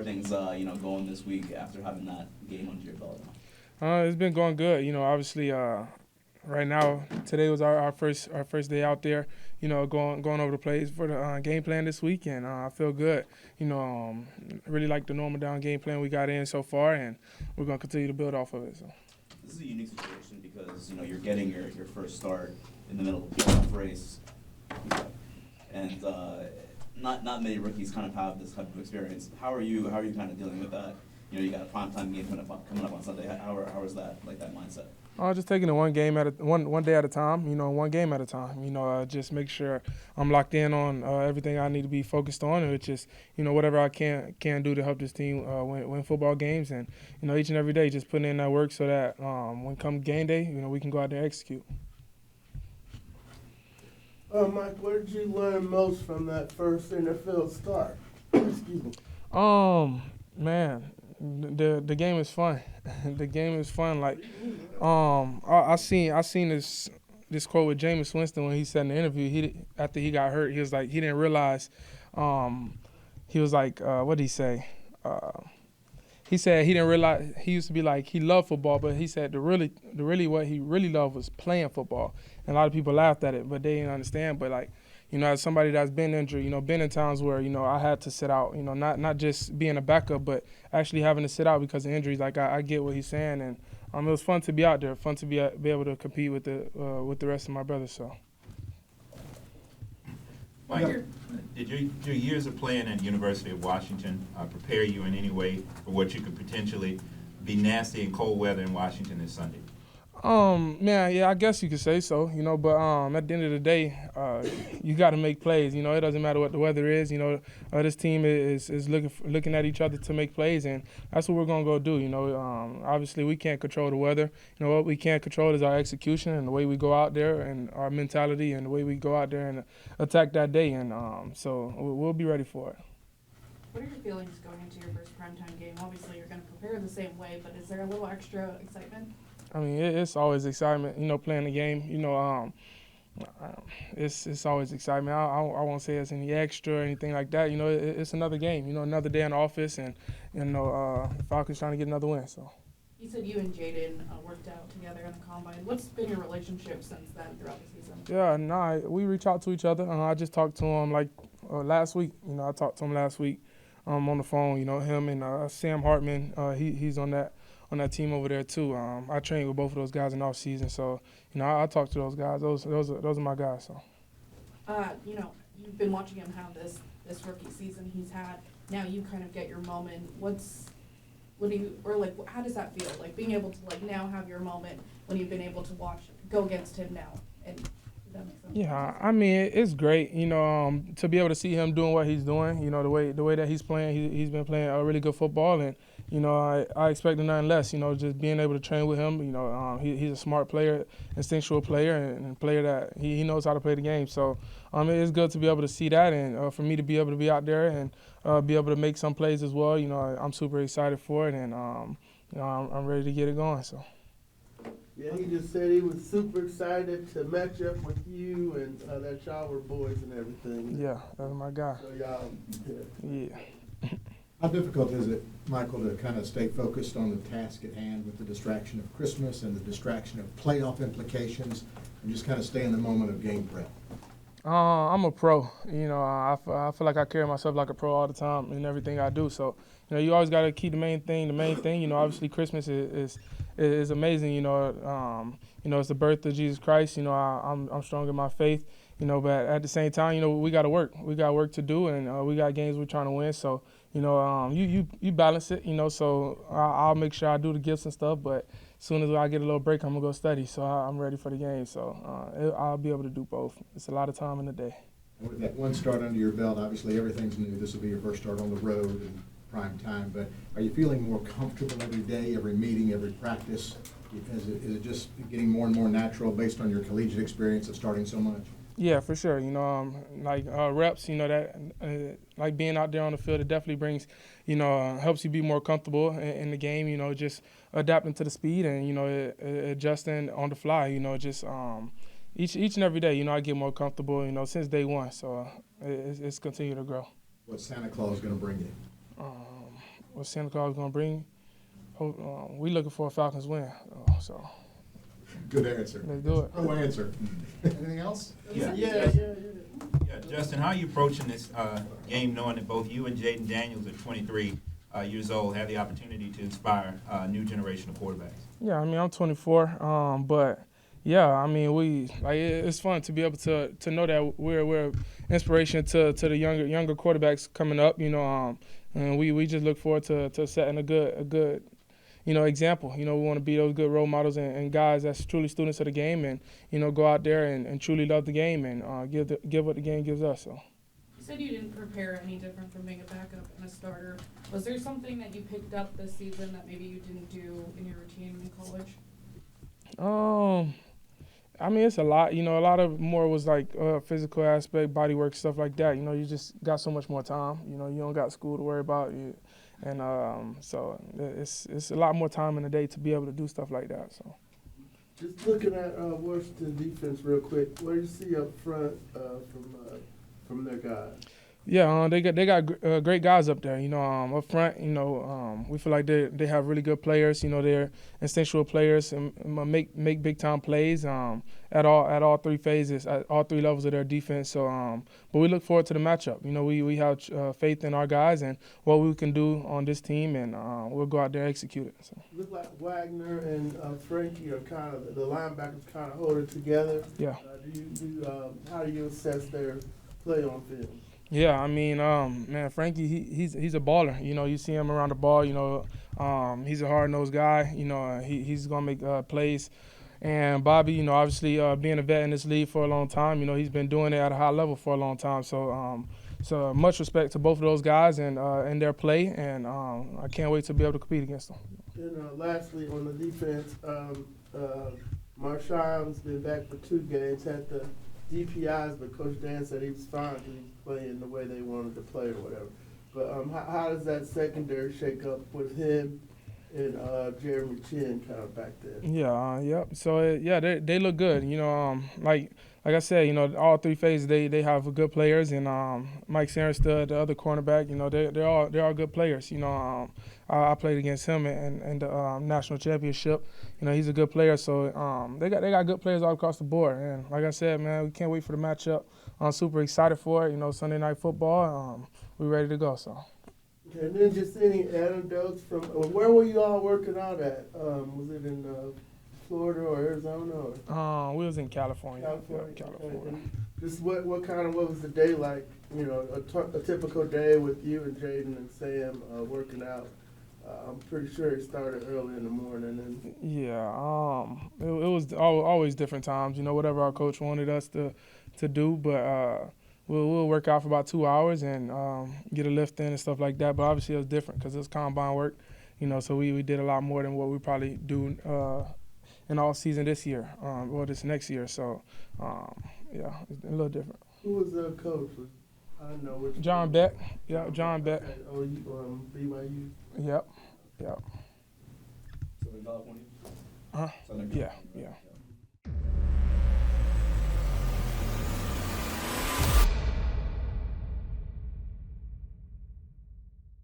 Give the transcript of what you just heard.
are things, going this week after having that game under your belt? It's been going good. Obviously, right now, today was our first day out there. Going over the plays for the game plan this week, and I feel good. Really like the normal down game plan we got in so far, and we're gonna continue to build off of it. So. This is a unique situation because you're getting your first start in the middle of the playoff race, and not many rookies kind of have this type of experience. How are you kind of dealing with that? You got a primetime game coming up on Sunday. How is that, like, that mindset? Just taking it one day at a time. One game at a time. Just make sure I'm locked in on everything I need to be focused on, and it's just whatever I can do to help this team win football games, and each and every day just putting in that work so that when come game day, we can go out there and execute. Mike, what did you learn most from that first NFL start? Excuse me. Man, the game is fun. The game is fun. Like, I seen this quote with Jameis Winston when he said in the interview. After he got hurt, he was like he didn't realize. He was like, what did he say? He said he didn't realize. He used to be like he loved football, but he said the really what he really loved was playing football. And a lot of people laughed at it, but they didn't understand. But like, as somebody that's been injured, been in times where I had to sit out. Not just being a backup, but actually having to sit out because of injuries. Like I get what he's saying, and it was fun to be out there, fun to be able to compete with the rest of my brothers. So. Mike, did your years of playing at the University of Washington prepare you in any way for what you could potentially be nasty in cold weather in Washington this Sunday? Man, yeah, I guess you could say so, but at the end of the day, you got to make plays. It doesn't matter what the weather is. This team is looking at each other to make plays, and that's what we're going to go do. Obviously we can't control the weather. What we can control is our execution and the way we go out there and our mentality and the way we go out there and attack that day, and so we'll be ready for it. What are your feelings going into your first primetime game? Obviously you're going to prepare the same way, but is there a little extra excitement? I mean, it's always excitement, playing the game. It's always excitement. I won't say it's any extra or anything like that. It's another game. Another day in the office, and the Falcons trying to get another win. So. You said you and Jaden worked out together in the combine. What's been your relationship since then throughout the season? Yeah, we reach out to each other. I just talked to him last week. I talked to him last week on the phone. Him and Sam Hartman. He's on that team over there too. I trained with both of those guys in off season, so I talk to those guys. Those are my guys. So. You've been watching him have this rookie season he's had. Now you kind of get your moment. How does that feel? Like being able to now have your moment when you've been able to go against him now, and does that make sense? Yeah, I mean it's great. To be able to see him doing what he's doing. The way that he's playing, he's been playing a really good football, and I expected nothing less. Just being able to train with him. He's a smart player, instinctual player, and a player that he knows how to play the game. So it's good to be able to see that, and for me to be able to be out there and be able to make some plays as well. I'm super excited for it, and I'm ready to get it going. So. Yeah, he just said he was super excited to match up with you, and that y'all were boys and everything. Yeah, that's my guy. So y'all, Yeah. How difficult is it, Michael, to kind of stay focused on the task at hand with the distraction of Christmas and the distraction of playoff implications, and just kind of stay in the moment of game prep? I'm a pro. I feel like I carry myself like a pro all the time in everything I do. So, you always got to keep the main thing. Obviously Christmas is amazing. It's the birth of Jesus Christ. I'm strong in my faith. But at the same time, we got to work. We got work to do, and we got games we're trying to win. So, you balance it. So I'll make sure I do the gifts and stuff. But as soon as I get a little break, I'm gonna go study. So I'm ready for the game. So I'll be able to do both. It's a lot of time in the day. And with that one start under your belt, obviously everything's new. This will be your first start on the road in prime time. But are you feeling more comfortable every day, every meeting, every practice? Is it just getting more and more natural based on your collegiate experience of starting so much? Yeah, for sure. Reps, like being out there on the field, it definitely brings, helps you be more comfortable in the game, just adapting to the speed and, adjusting on the fly, each and every day, I get more comfortable, since day one. So it's continued to grow. What's Santa Claus going to bring you? what Santa Claus is gonna bring. We looking for a Falcons win. So Good answer. let's do it. No answer. Anything else? Yeah. Yeah. Yeah, Justin, how are you approaching this game knowing that both you and Jaden Daniels at 23 years old have the opportunity to inspire a new generation of quarterbacks? Yeah, I mean I'm 24, but yeah, I mean it's fun to be able to know that we're inspiration to the younger quarterbacks coming up. And we just look forward to setting a good example. We want to be those good role models and guys that's truly students of the game, and go out there and truly love the game and give what the game gives us. So. You said you didn't prepare any different from being a backup and a starter. Was there something that you picked up this season that maybe you didn't do in your routine in college? I mean, it's a lot. A lot of more was like physical aspect, body work, stuff like that. You just got so much more time. You don't got school to worry about. So it's a lot more time in the day to be able to do stuff like that. So. Just looking at Washington defense real quick, what do you see up front from their guys? Yeah, they got great guys up there. Up front, we feel like they have really good players. They're instinctual players and make big time plays at all three phases, at all three levels of their defense. So, but we look forward to the matchup. We have faith in our guys and what we can do on this team, and we'll go out there and execute it. So. Look like Wagner and Frankie are kind of the linebackers kind of holding together. Yeah. How do you assess their play on field? Yeah, I mean, man, Frankie, he's a baller. You see him around the ball. He's a hard-nosed guy. He's gonna make plays. And Bobby, obviously being a vet in this league for a long time, he's been doing it at a high level for a long time. So much respect to both of those guys and their play, and I can't wait to be able to compete against them. And lastly, on the defense, Marshawn's been back for 2 games, had the DPIs, but Coach Dan said he was fine because he was playing the way they wanted to play or whatever. But how does that secondary shake up with him and Jeremy Chin kind of back there? Yeah, yep. So they look good. Like I said, all three phases they have good players, and Mike Sarenstead, the other cornerback, they're all good players. I played against him in the national championship. He's a good player, so they got good players all across the board. And like I said, man, we can't wait for the matchup. I'm super excited for it. Sunday Night Football, we're ready to go. So. And then just any anecdotes from where were you all working out at? Was it in Florida or Arizona? Or? We was in California. California. California. Okay. And just what was the day like? A typical day with you and Jaden and Sam working out. I'm pretty sure it started early in the morning. And yeah, it was always different times. Whatever our coach wanted us to do, but we'll work out for about 2 hours and get a lift in and stuff like that. But obviously it was different because it was combine work. So we did a lot more than what we probably do in all season this year or this next year. So yeah, it's a little different. Who was the coach? I don't know which. John Beck. Yeah, John Beck. Okay. Oh, BYU. Yep. Southern California? Huh? Southern Yeah, California. yeah.